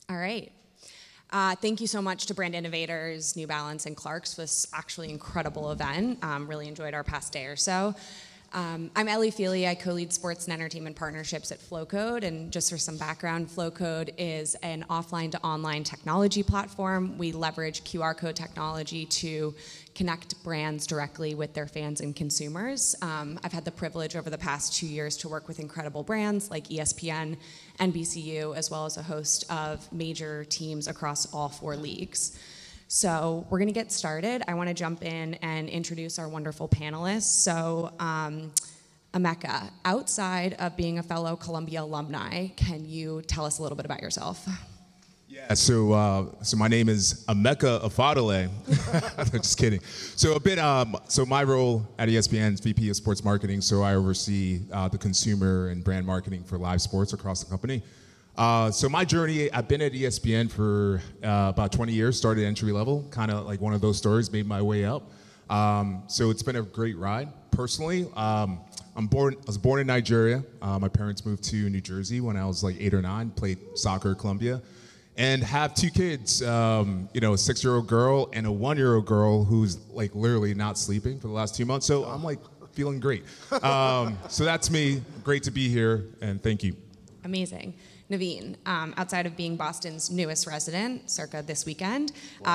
All right. Thank you so much to Brand Innovators, New Balance, and Clarks for this actually incredible event. Really enjoyed our past day or so. I'm Ellie Feeley. I co-lead sports and entertainment partnerships at Flowcode. And just for some background, Flowcode is an offline to online technology platform. We leverage QR code technology to connect brands directly with their fans and consumers. I've had the privilege over the past 2 years to work with incredible brands like ESPN, NBCU, as well as a host of major teams across all 4 leagues. So we're going to get started. I want to jump in and introduce our wonderful panelists. So Emeka, outside of being a fellow Columbia alumni, can you tell us a little bit about yourself? Yeah, so my name is Emeka Ofodile. Just kidding. So my role at ESPN is VP of Sports Marketing. So I oversee the consumer and brand marketing for live sports across the company. So my journey, I've been at ESPN for about 20 years, started entry level, kind of like one of those stories, made my way up. So it's been a great ride. Personally, I was born in Nigeria. My parents moved to New Jersey when I was like 8 or 9, played soccer at Columbia, and have 2 kids, a 6-year-old girl and a 1-year-old girl who's like literally not sleeping for the last 2 months. So I'm like feeling great. So that's me. Great to be here, and thank you. Amazing. Naveen, outside of being Boston's newest resident, circa this weekend,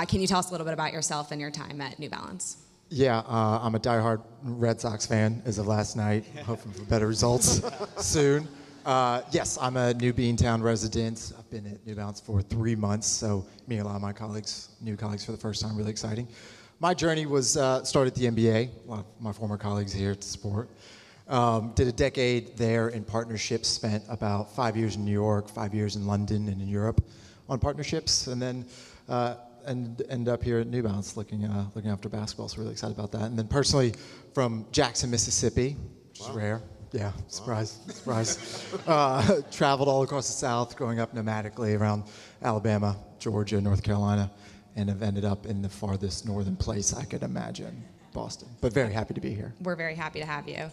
can you tell us a little bit about yourself and your time at New Balance? Yeah, I'm a diehard Red Sox fan as of last night, hoping for better results soon. Yes, I'm a new Beantown resident. I've been at New Balance for 3 months, so meeting a lot of my new colleagues for the first time, really exciting. My journey was started at the NBA, a lot of my former colleagues here at the sport. Did a decade there in partnerships, spent about 5 years in New York, 5 years in London and in Europe on partnerships, and then end up here at New Balance looking after basketball, so really excited about that. And then personally from Jackson, Mississippi, which is rare. Yeah, surprise. Traveled all across the South, growing up nomadically around Alabama, Georgia, North Carolina, and have ended up in the farthest northern place I could imagine, Boston. But very happy to be here. We're very happy to have you.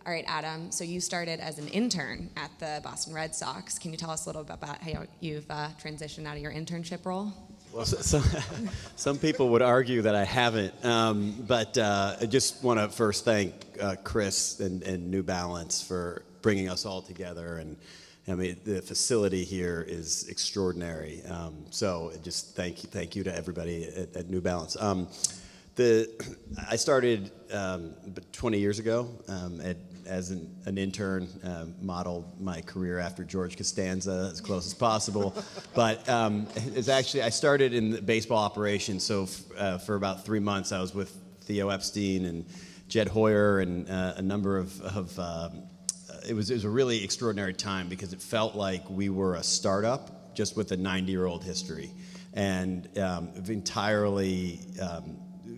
All right, Adam, so you started as an intern at the Boston Red Sox. Can you tell us a little bit about how you've transitioned out of your internship role? Well, some people would argue that I haven't, but I just want to first thank Chris and New Balance for bringing us all together. And I mean, the facility here is extraordinary. So just thank you to everybody at New Balance. I started 20 years ago as an intern, modeled my career after George Costanza as close as possible. But it's actually, I started in the baseball operations, so for about 3 months I was with Theo Epstein and Jed Hoyer and a number of it was a really extraordinary time because it felt like we were a startup just with a 90-year-old history. And entirely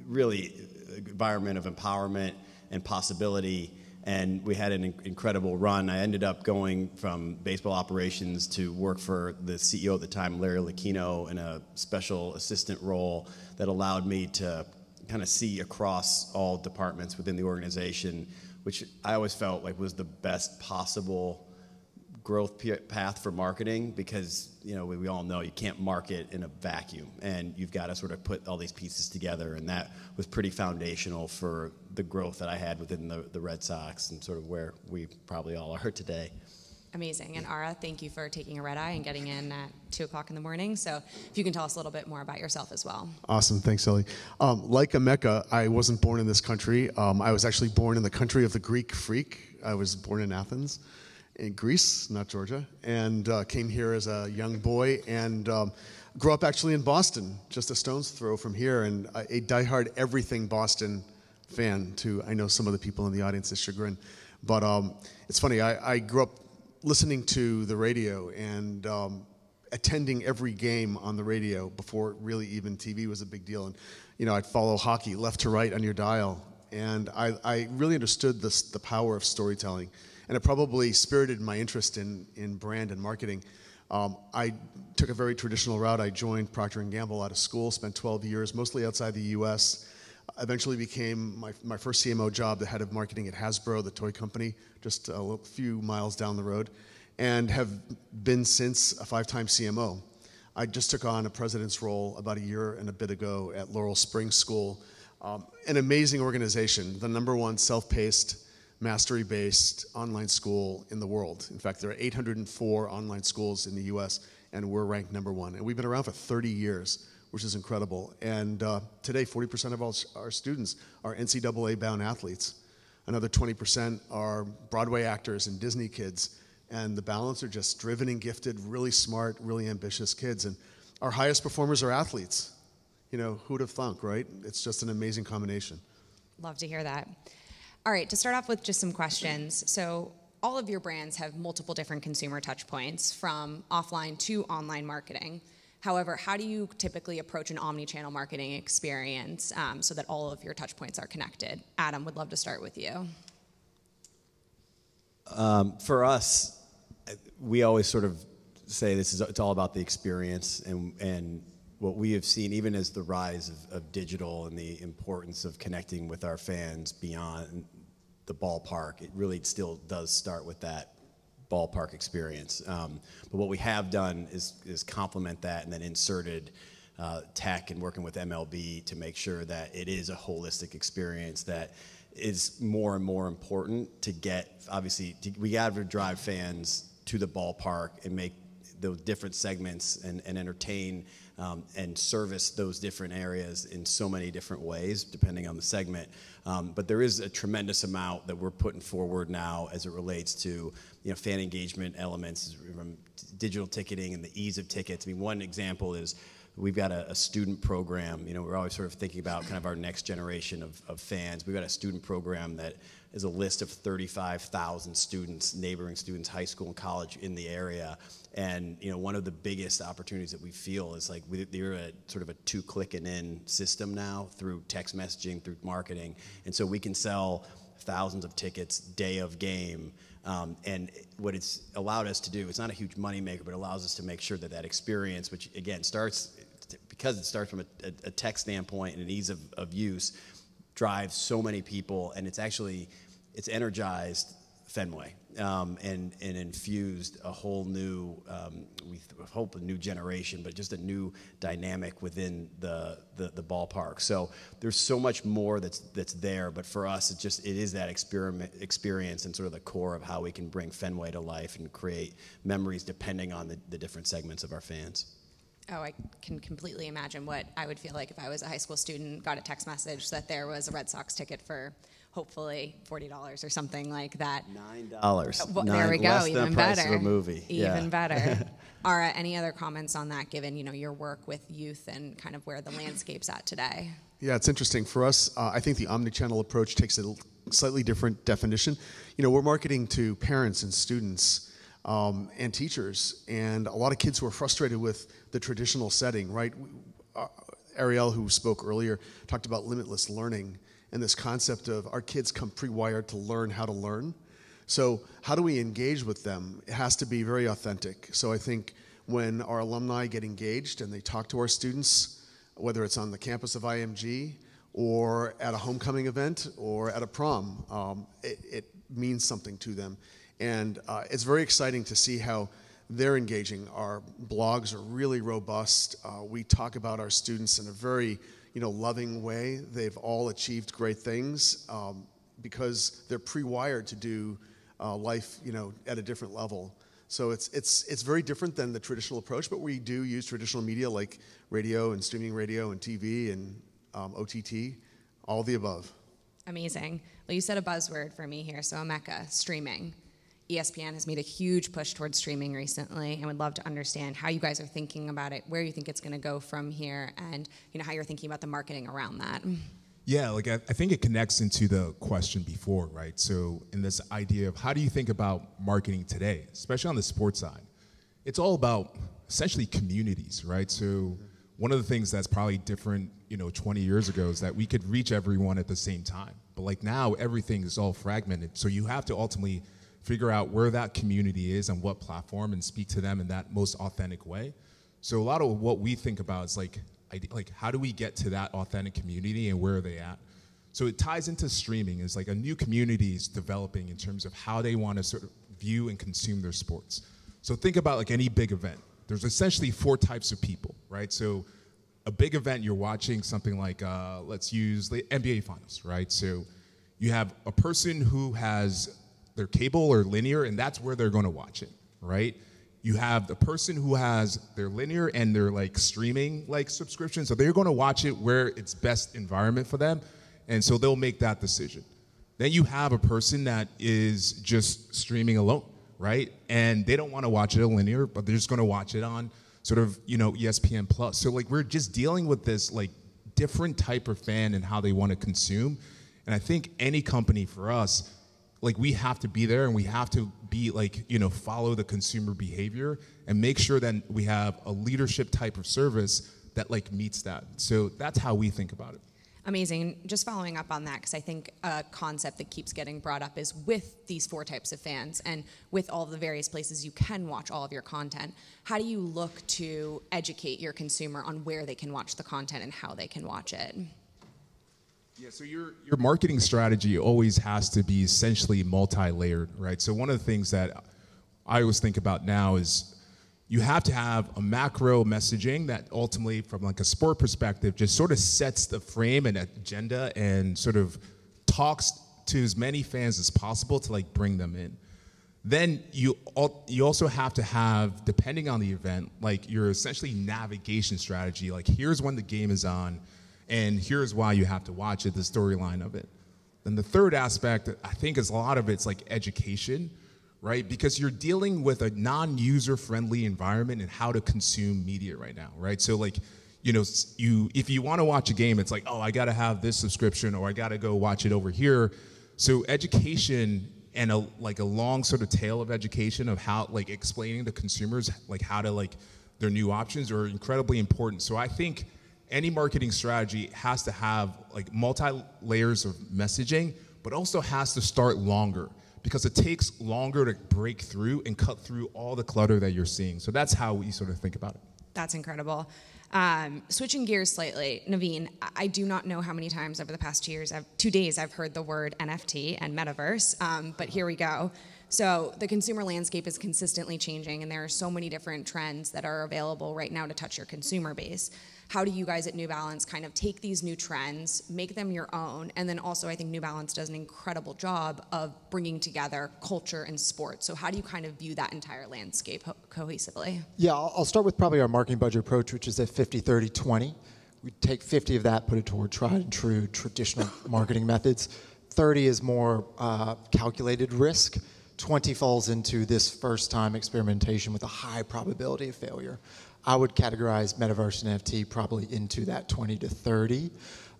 really environment of empowerment and possibility, and we had an incredible run. I ended up going from baseball operations to work for the CEO at the time, Larry Lucchino, in a special assistant role that allowed me to kind of see across all departments within the organization, which I always felt like was the best possible growth path for marketing, because we all know you can't market in a vacuum, and you've got to sort of put all these pieces together, and that was pretty foundational for the growth that I had within the Red Sox and sort of where we probably all are today. Amazing. And Arra, thank you for taking a red eye and getting in at 2 o'clock in the morning. So if you can tell us a little bit more about yourself as well. Awesome. Thanks, Ellie. Like Emeka, I wasn't born in this country. I was actually born in the country of the Greek freak. I was born in Athens, in Greece, not Georgia, and came here as a young boy and grew up actually in Boston, just a stone's throw from here, and a diehard everything Boston fan to, I know, some of the people in the audience's chagrin. But it's funny, I grew up listening to the radio and attending every game on the radio before really even TV was a big deal. And I'd follow hockey left to right on your dial, and I really understood the power of storytelling. And it probably spirited my interest in brand and marketing. I took a very traditional route. I joined Procter & Gamble out of school, spent 12 years, mostly outside the US. Eventually became my first CMO job, the head of marketing at Hasbro, the toy company, just a few miles down the road, and have been since a 5-time CMO. I just took on a president's role about a year and a bit ago at Laurel Spring School. An amazing organization, the #1 self-paced, mastery-based online school in the world. In fact, there are 804 online schools in the US, and we're ranked #1. And we've been around for 30 years, which is incredible. And today, 40% of all our students are NCAA-bound athletes. Another 20% are Broadway actors and Disney kids. And the balance are just driven and gifted, really smart, really ambitious kids. And our highest performers are athletes. You know, who'd have thunk, right? It's just an amazing combination. Love to hear that. All right, to start off with just some questions. So all of your brands have multiple different consumer touch points, from offline to online marketing. However, how do you typically approach an omni-channel marketing experience so that all of your touch points are connected? Adam, would love to start with you. For us, we always sort of say it's all about the experience, and what we have seen, even as the rise of digital and the importance of connecting with our fans beyond the ballpark, it really still does start with that ballpark experience. But what we have done is complement that and then inserted tech and working with MLB to make sure that it is a holistic experience that is more and more important to get. Obviously, we got to drive fans to the ballpark and make those different segments and entertain and service those different areas in so many different ways, depending on the segment. But there is a tremendous amount that we're putting forward now as it relates to fan engagement elements, from digital ticketing and the ease of tickets. I mean, one example is we've got a student program. We're always sort of thinking about kind of our next generation of fans. We've got a student program that is a list of 35,000 students, neighboring students, high school and college in the area. And one of the biggest opportunities that we feel is like we're at sort of a 2-click and in system now through text messaging, through marketing. And so we can sell thousands of tickets day of game. And what it's allowed us to do, it's not a huge moneymaker, but it allows us to make sure that experience, which again because it starts from a tech standpoint and an ease of use, drives so many people, and it's energized Fenway and infused a whole new, we hope a new generation, but just a new dynamic within the ballpark. So there's so much more that's there, but for us, it is that experience and sort of the core of how we can bring Fenway to life and create memories depending on the different segments of our fans. Oh, I can completely imagine what I would feel like if I was a high school student, got a text message that there was a Red Sox ticket for hopefully $40 or something like that. $9. Well, there we go. Less Even than the price better. of a movie. Even better. Arra, any other comments on that, given your work with youth and kind of where the landscape's at today? Yeah, it's interesting. For us, I think the omnichannel approach takes a slightly different definition. We're marketing to parents and students and teachers, and a lot of kids who are frustrated with the traditional setting, right? Ariel, who spoke earlier, talked about limitless learning and this concept of our kids come pre-wired to learn how to learn. So how do we engage with them? It has to be very authentic. So I think when our alumni get engaged and they talk to our students, whether it's on the campus of IMG or at a homecoming event or at a prom, it means something to them. And it's very exciting to see how they're engaging. Our blogs are really robust. We talk about our students in a very loving way. They've all achieved great things because they're pre-wired to do life at a different level. So it's very different than the traditional approach, but we do use traditional media like radio and streaming radio and TV and OTT, all the above. Amazing. Well, you said a buzzword for me here, so Emeka, streaming. ESPN has made a huge push towards streaming recently, and would love to understand how you guys are thinking about it, where you think it's going to go from here, and how you're thinking about the marketing around that. Yeah, I think it connects into the question before, right? So in this idea of how do you think about marketing today, especially on the sports side, it's all about essentially communities, right? So one of the things that's probably different, 20 years ago is that we could reach everyone at the same time. But now everything is all fragmented. So you have to ultimately figure out where that community is and what platform and speak to them in that most authentic way. So a lot of what we think about is how do we get to that authentic community and where are they at? So it ties into streaming. It's like a new community is developing in terms of how they want to sort of view and consume their sports. So think about any big event. there's essentially 4 types of people, right? So a big event you're watching, something like, let's use the NBA Finals, right? So you have a person who has their cable or linear, and that's where they're going to watch it, right? You have the person who has their linear and their like streaming like subscription, so they're going to watch it where it's best environment for them, and so they'll make that decision. Then you have a person that is just streaming alone, right? And they don't want to watch it on linear, but they're just going to watch it on sort of, ESPN Plus. So like we're just dealing with this like different type of fan and how they want to consume. And I think any company for us, like we have to be there and we have to be like, follow the consumer behavior and make sure that we have a leadership type of service that like meets that. So that's how we think about it. Amazing. Just following up on that, because I think a concept that keeps getting brought up is with these 4 types of fans and with all the various places you can watch all of your content, how do you look to educate your consumer on where they can watch the content and how they can watch it? Yeah, so your marketing strategy always has to be essentially multi-layered, right? So one of the things that I always think about now is you have to have a macro messaging that ultimately, from like a sport perspective, just sort of sets the frame and agenda and sort of talks to as many fans as possible to like bring them in. Then you also have to have, depending on the event, like your essentially navigation strategy. Like here's when the game is on, and here's why you have to watch it, the storyline of it. Then the third aspect, I think, is a lot of it's like education, right? Because you're dealing with a non-user friendly environment and how to consume media right now, right? So like, if you want to watch a game, it's like, oh, I got to have this subscription or I got to go watch it over here. So education and a long sort of tail of education of how, like explaining to consumers, like how to like their new options are incredibly important. So I think any marketing strategy has to have like multi-layers of messaging, but also has to start longer, because it takes longer to break through and cut through all the clutter that you're seeing. So that's how we sort of think about it. That's incredible. Switching gears slightly, Naveen, I do not know how many times over the past 2 days I've heard the word NFT and metaverse, but here we go. So the consumer landscape is consistently changing, and there are so many different trends that are available right now to touch your consumer base. How do you guys at New Balance kind of take these new trends, make them your own, and then also I think New Balance does an incredible job of bringing together culture and sports. So how do you kind of view that entire landscape cohesively? Yeah, I'll start with probably our marketing budget approach, which is a 50-30-20. We take 50 of that, put it toward tried and true traditional marketing methods. 30 is more calculated risk. 20 falls into this first-time experimentation with a high probability of failure. I would categorize metaverse and NFT probably into that 20 to 30.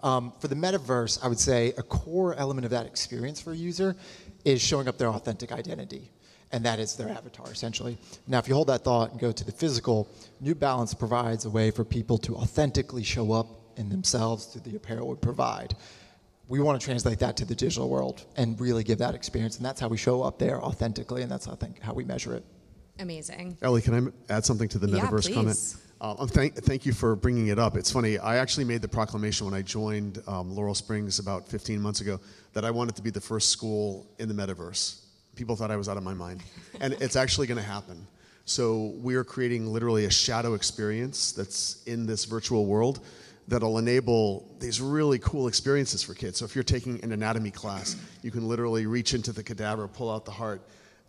For the metaverse, I would say a core element of that experience for a user is showing up their authentic identity, and that is their avatar, essentially. Now, if you hold that thought and go to the physical, New Balance provides a way for people to authentically show up in themselves through the apparel we provide. We want to translate that to the digital world and really give that experience, and that's how we show up there authentically, and that's, I think, how we measure it. Amazing. Ellie, can I add something to the metaverse comment? Thank you for bringing it up. It's funny, I actually made the proclamation when I joined Laurel Springs about 15 months ago that I wanted to be the first school in the metaverse. People thought I was out of my mind. And it's actually going to happen. So we are creating literally a shadow experience that's in this virtual world that'll enable these really cool experiences for kids. So if you're taking an anatomy class, you can literally reach into the cadaver, pull out the heart,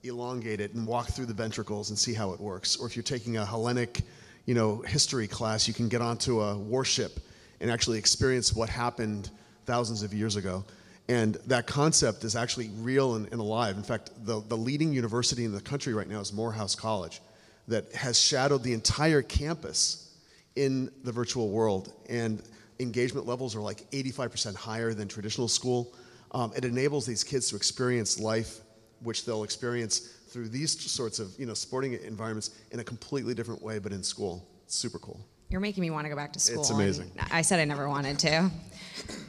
elongate it, and walk through the ventricles and see how it works. Or if you're taking a Hellenic, history class, you can get onto a warship and actually experience what happened thousands of years ago. And that concept is actually real and alive. In fact, the leading university in the country right now is Morehouse College, that has shadowed the entire campus in the virtual world. And engagement levels are like 85% higher than traditional school. It enables these kids to experience life, which they'll experience through these sorts of sporting environments in a completely different way, but in school. It's super cool. You're making me want to go back to school. It's amazing. I said I never wanted to.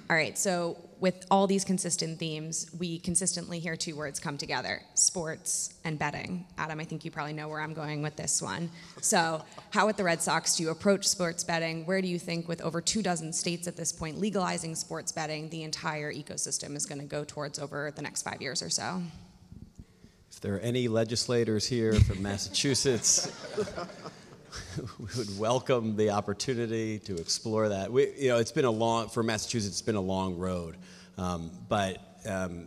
All right, so with all these consistent themes, we consistently hear 2 words come together: sports and betting. Adam, I think you probably know where I'm going with this one. So how at the Red Sox do you approach sports betting? Where do you think, with over 24 states at this point legalizing sports betting, the entire ecosystem is going to go towards over the next 5 years or so? If there are any legislators here from Massachusetts, would welcome the opportunity to explore that. It's been for Massachusetts, it's been a long road, but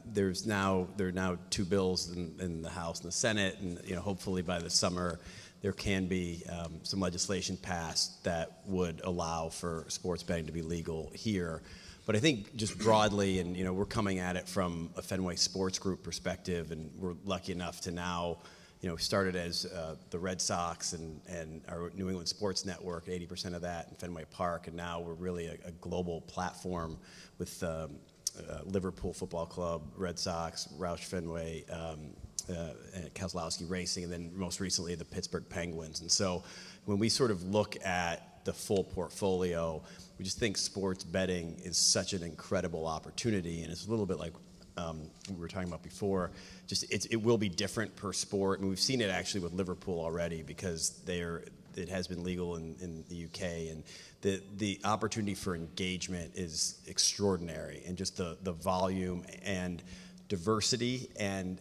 there are now two bills in the House and the Senate, and hopefully by the summer there can be some legislation passed that would allow for sports betting to be legal here. But I think just broadly, and we're coming at it from a Fenway Sports Group perspective, and we're lucky enough to now, started as the Red Sox and our New England Sports Network, 80% of that in Fenway Park, and now we're really a global platform with Liverpool Football Club, Red Sox, Roush Fenway, Keselowski Racing, and then most recently the Pittsburgh Penguins. And so when we sort of look at the full portfolio, we just think sports betting is such an incredible opportunity, and it's a little bit like we were talking about before. It will be different per sport, and we've seen it actually with Liverpool already because it has been legal in the UK, and the opportunity for engagement is extraordinary, and just the volume and diversity and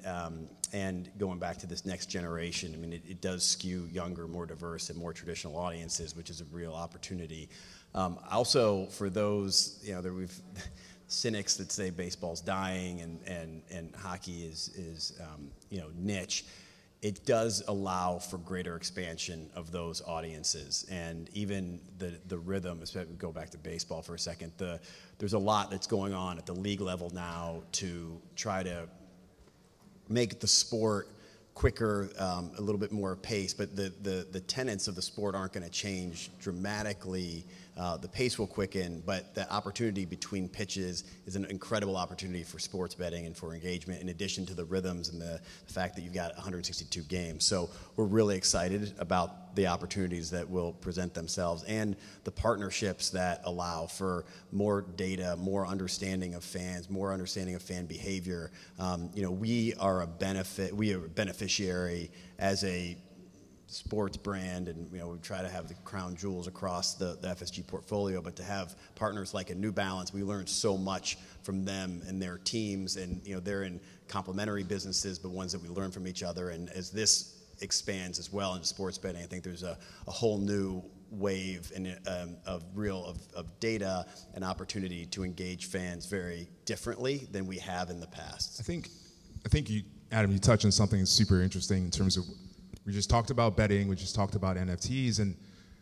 going back to this next generation. I mean, it does skew younger, more diverse, and more traditional audiences, which is a real opportunity. Also, for those, we've cynics that say baseball's dying and hockey is niche. It does allow for greater expansion of those audiences, and even the rhythm. Especially, go back to baseball for a second. There's a lot that's going on at the league level now to try to make the sport quicker, a little bit more pace, but the tenets of the sport aren't going to change dramatically. The pace will quicken, but the opportunity between pitches is an incredible opportunity for sports betting and for engagement, in addition to the rhythms and the fact that you've got 162 games. So we're really excited about the opportunities that will present themselves and the partnerships that allow for more data, more understanding of fans, more understanding of fan behavior. We are a beneficiary as a sports brand, and we try to have the crown jewels across the FSG portfolio, but to have partners like a New Balance, we learned so much from them and their teams, and they're in complementary businesses, but ones that we learn from each other. And as this expands as well into sports betting, I think there's a whole new wave of data and opportunity to engage fans very differently than we have in the past. I think you, Adam, you touched on something super interesting in terms of, we just talked about betting, we just talked about NFTs, and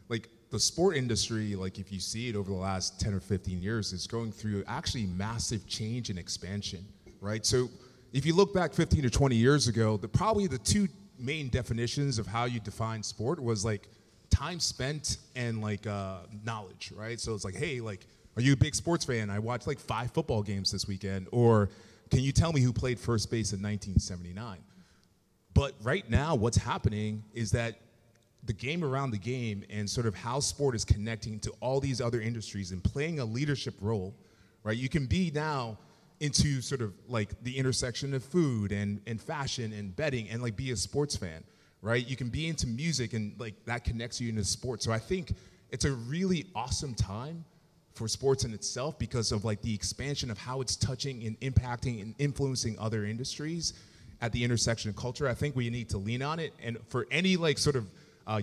like the sport industry, like if you see it over the last 10 or 15 years, is going through actually massive change and expansion, right? So if you look back 15 to 20 years ago, probably the two main definitions of how you define sport was like time spent and like knowledge, right? So it's like, hey, like, are you a big sports fan? I watched like 5 football games this weekend. Or can you tell me who played first base in 1979? But right now, what's happening is that the game around the game and sort of how sport is connecting to all these other industries and playing a leadership role, right? You can be now into sort of like the intersection of food and fashion and betting and like be a sports fan, right? You can be into music and like that connects you into sports. So I think it's a really awesome time for sports in itself because of like the expansion of how it's touching and impacting and influencing other industries at the intersection of culture. I think we need to lean on it. And for any like sort of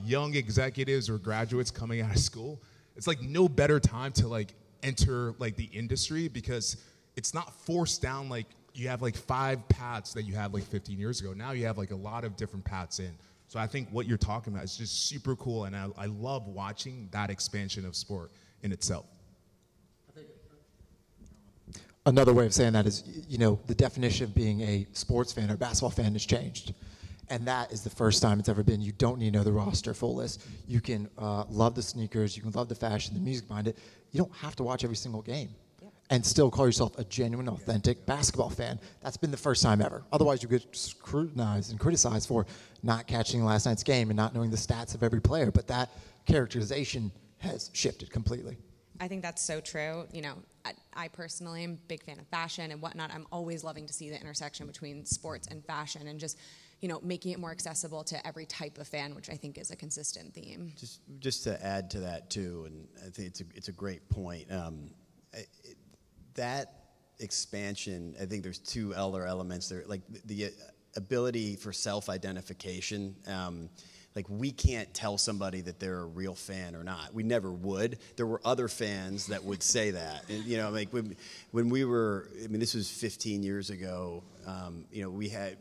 young executives or graduates coming out of school, it's like no better time to like enter like the industry because it's not forced down like you have like 5 paths that you had like 15 years ago. Now you have like a lot of different paths in. So I think what you're talking about is just super cool, and I love watching that expansion of sport in itself. Another way of saying that is, the definition of being a sports fan or basketball fan has changed. And that is the first time it's ever been. You don't need to know the roster full list. You can love the sneakers. You can love the fashion, the music behind it. You don't have to watch every single game and still call yourself a genuine, authentic basketball fan. That's been the first time ever. Otherwise, you get scrutinized and criticized for not catching last night's game and not knowing the stats of every player. But that characterization has shifted completely. I think that's so true. I personally am a big fan of fashion and whatnot. I'm always loving to see the intersection between sports and fashion and just, making it more accessible to every type of fan, which I think is a consistent theme. Just to add to that too, and I think it's a great point. That expansion, I think there's 2 other elements there, like the ability for self-identification. like we can't tell somebody that they're a real fan or not. We never would. There were other fans that would say that. And, you know, like when we were, I mean, this was 15 years ago, you know, we had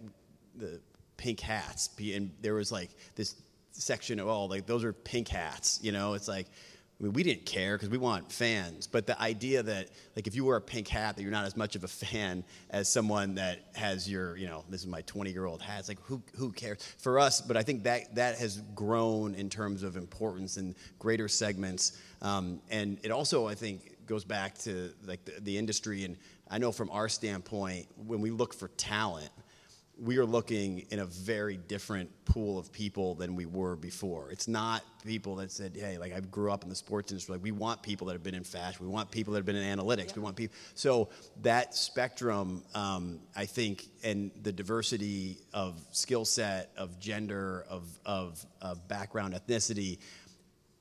the pink hats, and there was like this section of, oh, like those are pink hats, you know. It's like, I mean, we didn't care because we want fans, but the idea that like if you wear a pink hat that you're not as much of a fan as someone that has your, you know, this is my 20-year-old hat, it's like who cares for us. But I think that has grown in terms of importance in greater segments, and it also, I think, goes back to like the industry. And I know from our standpoint, when we look for talent, we are looking in a very different pool of people than we were before. It's not people that said, hey, like I grew up in the sports industry. Like we want people that have been in fashion. We want people that have been in analytics. Yeah. We want people. So that spectrum, I think, and the diversity of skill set, of gender, of background, ethnicity,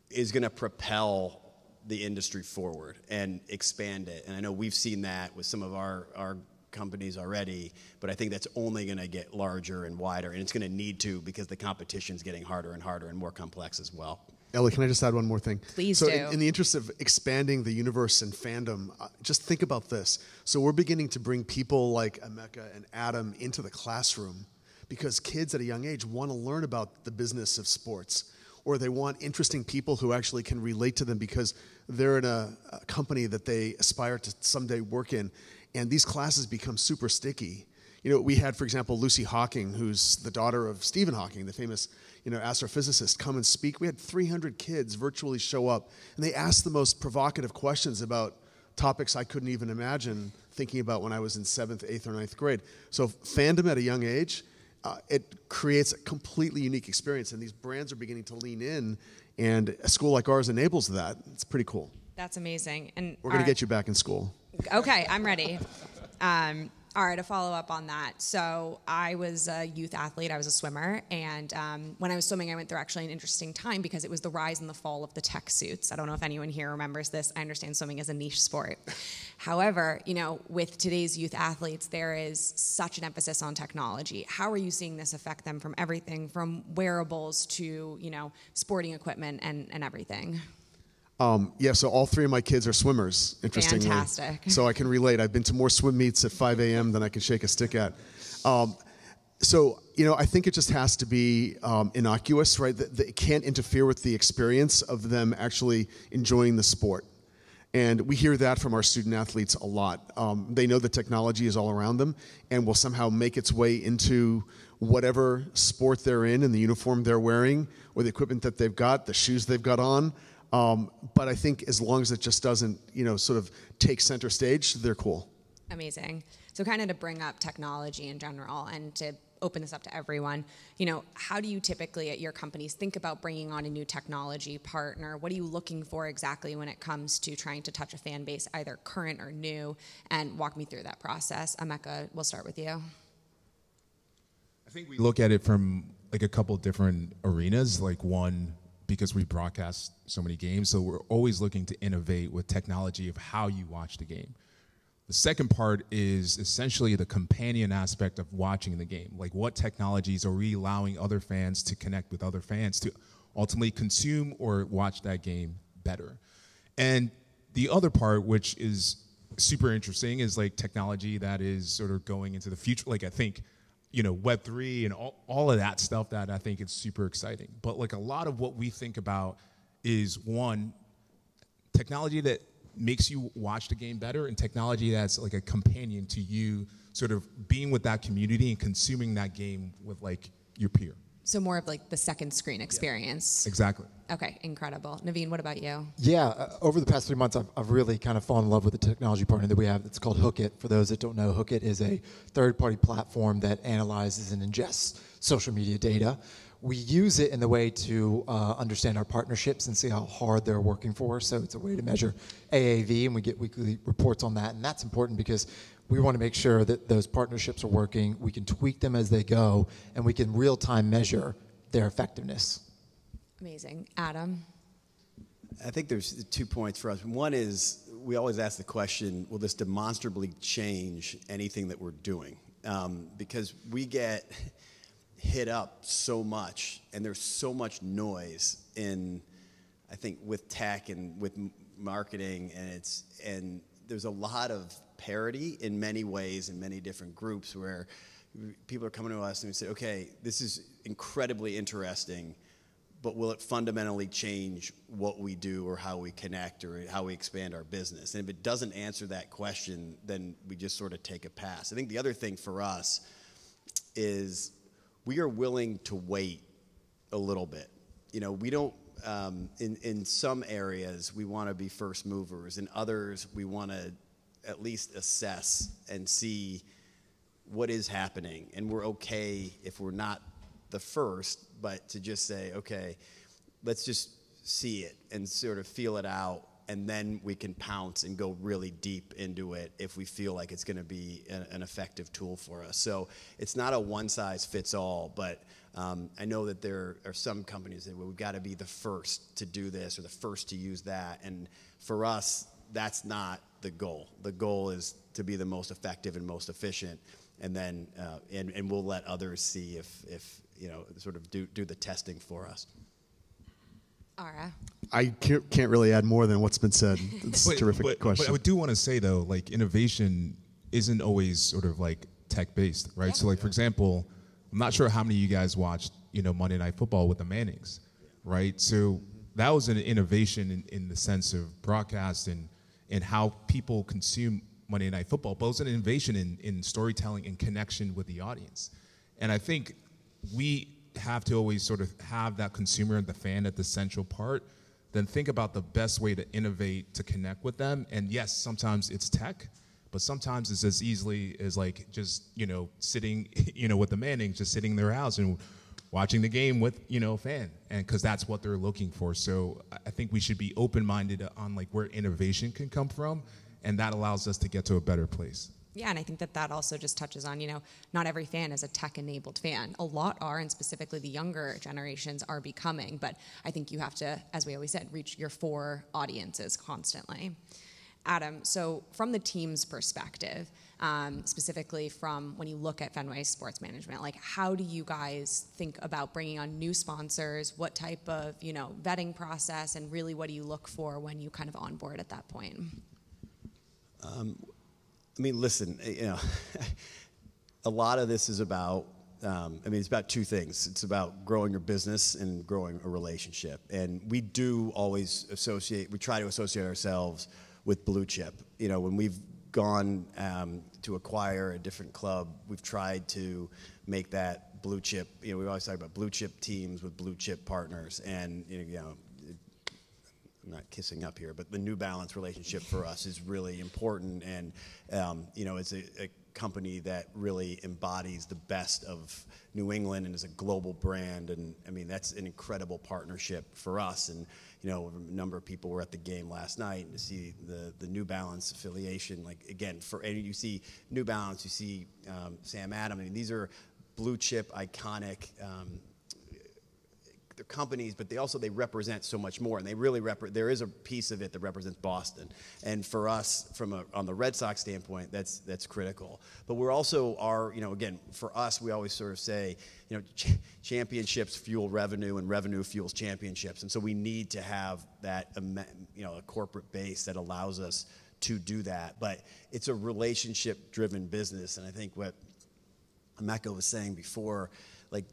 is going to propel the industry forward and expand it. And I know we've seen that with some of our companies already, but I think that's only going to get larger and wider, and it's going to need to, because the competition's getting harder and harder and more complex as well. Ellie, can I just add one more thing? Please do. So in the interest of expanding the universe and fandom, just think about this. So we're beginning to bring people like Emeka and Adam into the classroom because kids at a young age want to learn about the business of sports, or they want interesting people who actually can relate to them because they're in a company that they aspire to someday work in. And these classes become super sticky. You know, we had, for example, Lucy Hawking, who's the daughter of Stephen Hawking, the famous, you know, astrophysicist, come and speak. We had 300 kids virtually show up, and they asked the most provocative questions about topics I couldn't even imagine thinking about when I was in 7th, 8th, or 9th grade. So fandom at a young age, it creates a completely unique experience, and these brands are beginning to lean in, and a school like ours enables that. It's pretty cool. That's amazing. And we're going to get you back in school. Okay, I'm ready. All right, to follow up on that. So I was a youth athlete. I was a swimmer. And when I was swimming, I went through actually an interesting time because it was the rise and the fall of the tech suits. I don't know if anyone here remembers this. I understand swimming is a niche sport. However, you know, with today's youth athletes, there is such an emphasis on technology. How are you seeing this affect them from everything from wearables to, you know, sporting equipment and everything? Yeah, so all 3 of my kids are swimmers, interestingly. Fantastic. So I can relate. I've been to more swim meets at 5 a.m. than I can shake a stick at. So, you know, I think it just has to be innocuous, right? It can't interfere with the experience of them actually enjoying the sport. And we hear that from our student athletes a lot. They know the technology is all around them and will somehow make its way into whatever sport they're in and the uniform they're wearing or the equipment that they've got, the shoes they've got on. But I think as long as it just doesn't, you know, sort of take center stage, they're cool. Amazing. So kind of to bring up technology in general and to open this up to everyone, you know, how do you typically at your companies think about bringing on a new technology partner? What are you looking for exactly when it comes to trying to touch a fan base, either current or new? And walk me through that process. Emeka, we'll start with you. I think we look at it from like a couple different arenas. Like one, because we broadcast so many games, so we're always looking to innovate with technology of how you watch the game. The second part is essentially the companion aspect of watching the game. Like what technologies are we allowing other fans to connect with other fans to ultimately consume or watch that game better? And the other part, which is super interesting, is like technology that is sort of going into the future. Like I think, you know, Web3 and all of that stuff that I think is super exciting. But like a lot of what we think about is one, technology that makes you watch the game better and technology that's like a companion to you sort of being with that community and consuming that game with like your peer. So more of like the second screen experience. Exactly. Okay, incredible. Naveen, what about you? Yeah, over the past 3 months, I've really kind of fallen in love with the technology partner that we have. It's called Hookit. For those that don't know, Hookit is a third-party platform that analyzes and ingests social media data. We use it in the way to understand our partnerships and see how hard they're working for us. So it's a way to measure AAV, and we get weekly reports on that. And that's important because we want to make sure that those partnerships are working. We can tweak them as they go, and we can real-time measure their effectiveness. Amazing. Adam? I think there's 2 points for us. One is we always ask the question, will this demonstrably change anything that we're doing? Because we get hit up so much, and there's so much noise in, I think, with tech and with marketing, and there's a lot of parity in many ways in many different groups where people are coming to us and we say, okay, this is incredibly interesting, but will it fundamentally change what we do or how we connect or how we expand our business? And if it doesn't answer that question, then we just sort of take a pass. I think the other thing for us is we are willing to wait a little bit. You know, we don't, in some areas, we want to be first movers. In others, we want to at least assess and see what is happening. And we're okay if we're not the first, but to just say, okay, let's just see it and sort of feel it out, and then we can pounce and go really deep into it if we feel like it's going to be an effective tool for us. So it's not a one-size-fits-all, but I know that there are some companies that we've got to be the first to do this or the first to use that, and for us, that's not the goal. The goal is to be the most effective and most efficient, and then and we'll let others see if you know, sort of do the testing for us. Arra. I can't really add more than what's been said. It's a terrific question. But I do want to say, though, like, innovation isn't always sort of like tech-based, right? Yeah. So, like, for example, I'm not sure how many of you guys watched, you know, Monday Night Football with the Mannings, right? So that was an innovation in the sense of broadcast and how people consume Monday Night Football, but it was an innovation in storytelling and connection with the audience. And I think we have to always sort of have that consumer and the fan at the central part, then think about the best way to innovate to connect with them. And yes, sometimes it's tech, but sometimes it's as easily as like just, you know, sitting, you know, with the Mannings, just sitting in their house and watching the game with, you know, a fan, and because that's what they're looking for. So I think we should be open-minded on like where innovation can come from, and that allows us to get to a better place. Yeah, and I think that also just touches on, you know, not every fan is a tech-enabled fan. A lot are, and specifically the younger generations are becoming, but I think you have to, as we always said, reach your 4 audiences constantly. Adam, so from the team's perspective, specifically from when you look at Fenway Sports Management, like how do you guys think about bringing on new sponsors? What type of, you know, vetting process, and really what do you look for when you kind of onboard at that point? I mean, listen, you know, a lot of this is about, it's about 2 things. It's about growing your business and growing a relationship. And we do always we try to associate ourselves with blue chip. You know, when we've gone to acquire a different club, we've tried to make that blue chip, you know, we always talk about blue chip teams with blue chip partners. And, you know, I'm not kissing up here, but the New Balance relationship for us is really important, and you know, it's a company that really embodies the best of New England and is a global brand, and I mean that's an incredible partnership for us. And you know, a number of people were at the game last night and to see the New Balance affiliation. Like again, and you see New Balance, you see Sam Adams. I mean, these are blue chip, iconic. They're companies, but they represent so much more, and they really there is a piece of it that represents Boston, and for us, on the Red Sox standpoint, that's critical. But we're also you know, again, for us, we always sort of say, you know, championships fuel revenue, and revenue fuels championships, and so we need to have that, you know, a corporate base that allows us to do that. But it's a relationship-driven business, and I think what Emeka was saying before, like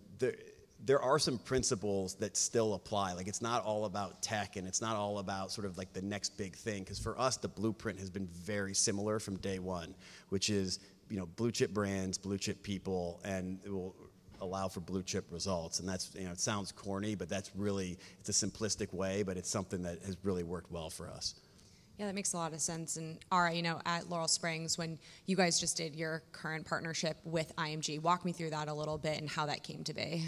there are some principles that still apply. Like it's not all about tech, and it's not all about sort of like the next big thing. Because for us, the blueprint has been very similar from day one, which is, you know, blue chip brands, blue chip people, and it will allow for blue chip results. And that's, you know, it sounds corny, but that's really, it's a simplistic way, but it's something that has really worked well for us. Yeah, that makes a lot of sense. And Arra, you know, at Laurel Springs, when you guys just did your current partnership with IMG, walk me through that a little bit and how that came to be.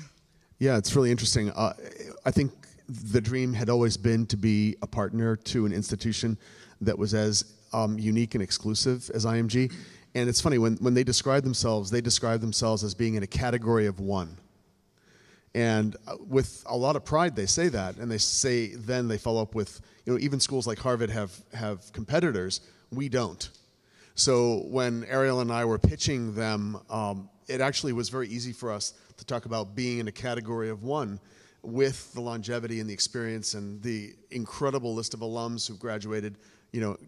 Yeah, it's really interesting. I think the dream had always been to be a partner to an institution that was as unique and exclusive as IMG. And it's funny, when they describe themselves as being in a category of one. And with a lot of pride, they say that, and then they follow up with, you know, even schools like Harvard have competitors. We don't. So when Ariel and I were pitching them, it actually was very easy for us to talk about being in a category of one with the longevity and the experience and the incredible list of alums who've graduated.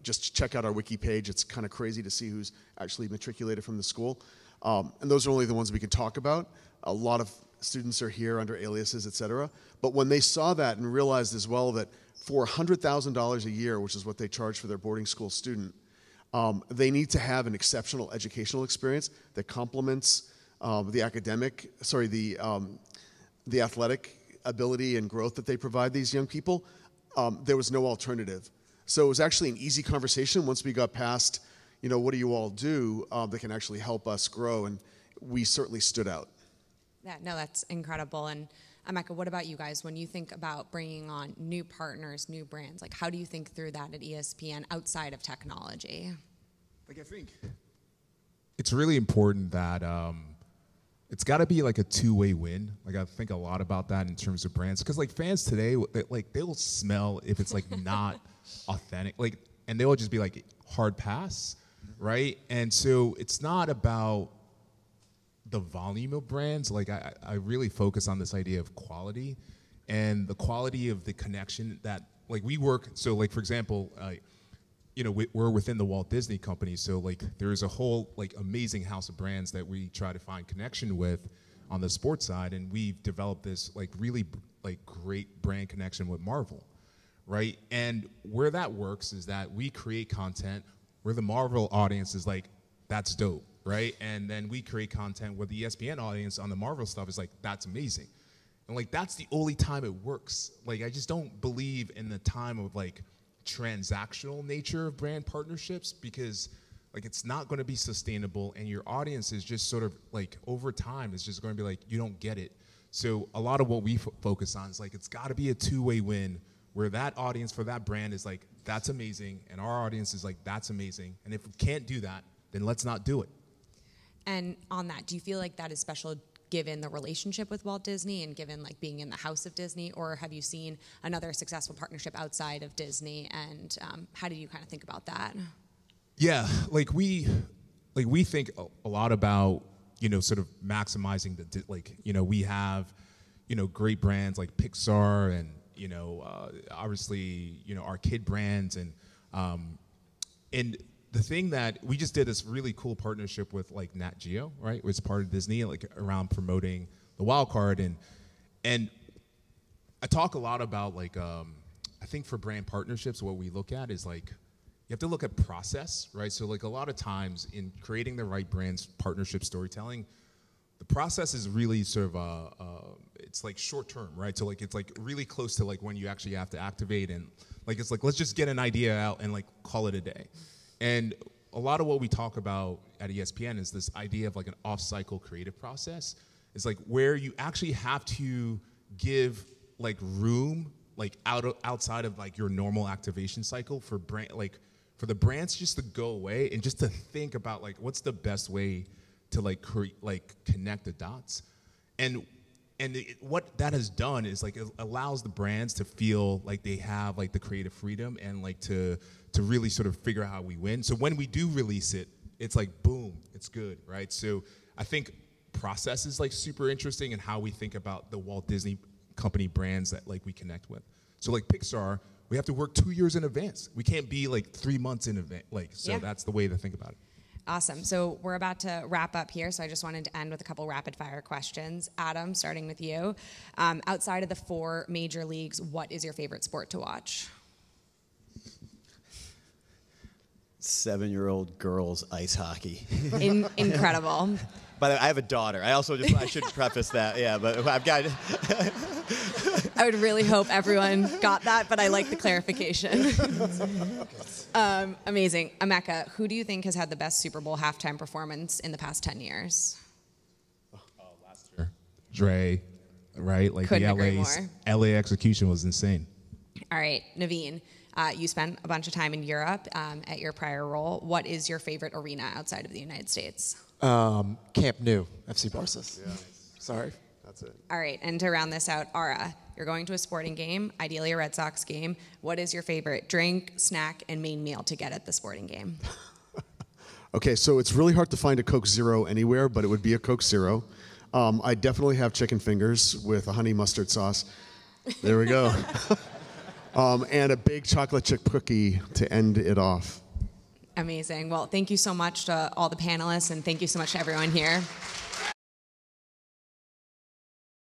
Just check out our wiki page. It's kind of crazy to see who's actually matriculated from the school. And those are only the ones we can talk about. A lot of students are here under aliases, et cetera. But when they saw that and realized as well that for $100,000 a year, which is what they charge for their boarding school student, they need to have an exceptional educational experience that complements the athletic ability and growth that they provide these young people. There was no alternative. So it was actually an easy conversation once we got past, what do you all do that can actually help us grow? And we certainly stood out. Yeah, no, that's incredible. And Emeka, what about you guys? When you think about bringing on new partners, new brands, like how do you think through that at ESPN outside of technology? I think it's really important that it's got to be like a two-way win. Like I think a lot about that in terms of brands, because like fans today, they'll smell if it's like not authentic, and they'll just be like hard pass, right? And so it's not about the volume of brands. Like I really focus on this idea of quality and the quality of the connection that like we work. So like for example, we're within the Walt Disney Company, so like there's a whole like amazing house of brands that we try to find connection with on the sports side, and we've developed this like really like great brand connection with Marvel, right? And where that works is that we create content where the Marvel audience is like, that's dope, right? And then we create content where the ESPN audience on the Marvel stuff is like, that's amazing. And like that's the only time it works. Like I just don't believe in the time of like transactional nature of brand partnerships, because like it's not going to be sustainable, and your audience is just sort of like over time it's just going to be like, you don't get it. So a lot of what we focus on is like it's got to be a two-way win where that audience for that brand is like, that's amazing, and our audience is like, that's amazing. And if we can't do that, then let's not do it. And on that, do you feel like that is special given the relationship with Walt Disney and given like being in the house of Disney, or have you seen another successful partnership outside of Disney, and how do you kind of think about that? Yeah, we think a lot about, sort of maximizing we have, great brands like Pixar and, obviously, our kid brands, and the thing that we just did this really cool partnership with like Nat Geo, right? It's part of Disney, like around promoting the wild card, and I talk a lot about like I think for brand partnerships, what we look at is like you have to look at process, right? So like a lot of times in creating the right brands partnership storytelling, the process is really sort of it's like short term, right? So like it's like really close to like when you actually have to activate, and like it's like let's just get an idea out and like call it a day. And a lot of what we talk about at ESPN is this idea of like an off-cycle creative process. It's like where you actually have to give like room like outside of like your normal activation cycle for for the brands just to go away and just to think about like what's the best way to like connect the dots. And what that has done is like it allows the brands to feel like they have like the creative freedom and like to really sort of figure out how we win. So when we do release it, it's like boom, it's good, right? So I think process is like super interesting, and how we think about the Walt Disney Company brands that like we connect with. So like Pixar, we have to work 2 years in advance. We can't be like 3 months in advance. So that's the way to think about it. Awesome. So we're about to wrap up here, so I just wanted to end with a couple rapid-fire questions. Adam, starting with you. Outside of the 4 major leagues, what is your favorite sport to watch? 7-year-old girls ice hockey. Incredible. By the way, I have a daughter. I should preface that. Yeah, but I've got. I would really hope everyone got that, but I like the clarification. Amazing. Emeka, who do you think has had the best Super Bowl halftime performance in the past 10 years? Last year. Dre, right? Like Couldn't agree the LA execution was insane. All right, Naveen, you spent a bunch of time in Europe at your prior role. What is your favorite arena outside of the United States? Camp Nou, FC Barca's. Yeah. Sorry. That's it. All right, and to round this out, Arra, you're going to a sporting game, ideally a Red Sox game. What is your favorite drink, snack, and main meal to get at the sporting game? Okay, so it's really hard to find a Coke Zero anywhere, but it would be a Coke Zero. I definitely have chicken fingers with a honey mustard sauce. There we go. And a big chocolate chip cookie to end it off. Amazing. Well, thank you so much to all the panelists, and thank you so much to everyone here.